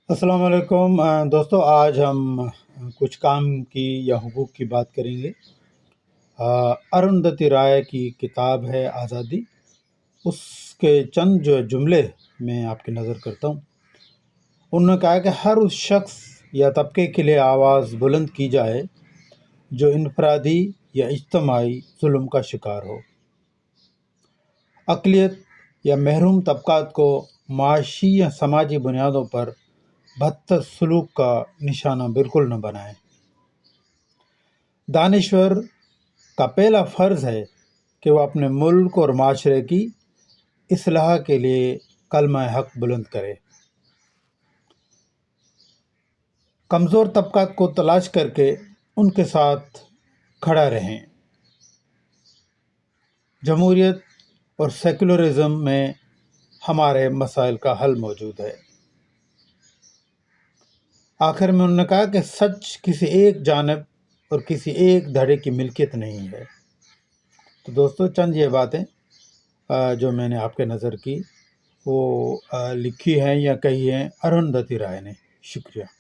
السلام علیکم دوستو، آج ہم کچھ کام کی یا حقوق کی بات کریں گے۔ اروندھتی رائے کی کتاب ہے آزادی، اس کے چند جو جملے میں آپ کی نظر کرتا ہوں۔ انہوں نے کہا کہ ہر اس شخص یا طبقے کے لیے آواز بلند کی جائے جو انفرادی یا اجتماعی ظلم کا شکار ہو۔ اقلیت یا محروم طبقات کو معاشی یا سماجی بنیادوں پر بدتر سلوک کا نشانہ بالکل نہ بنائیں۔ دانشور کا پہلا فرض ہے کہ وہ اپنے ملک اور معاشرے کی اصلاح کے لیے کلمہ حق بلند کرے۔ کمزور طبقات کو تلاش کر کے ان کے ساتھ کھڑا رہیں۔ جمہوریت اور سیکولرزم میں ہمارے مسائل کا حل موجود ہے۔ آخر میں انہوں نے کہا کہ سچ کسی ایک جانب اور کسی ایک دھڑے کی ملکیت نہیں ہے۔ تو دوستو، چند یہ باتیں جو میں نے آپ کے نظر کی وہ لکھی ہیں یا کہی ہیں اروندھتی رائے نے۔ شکریہ۔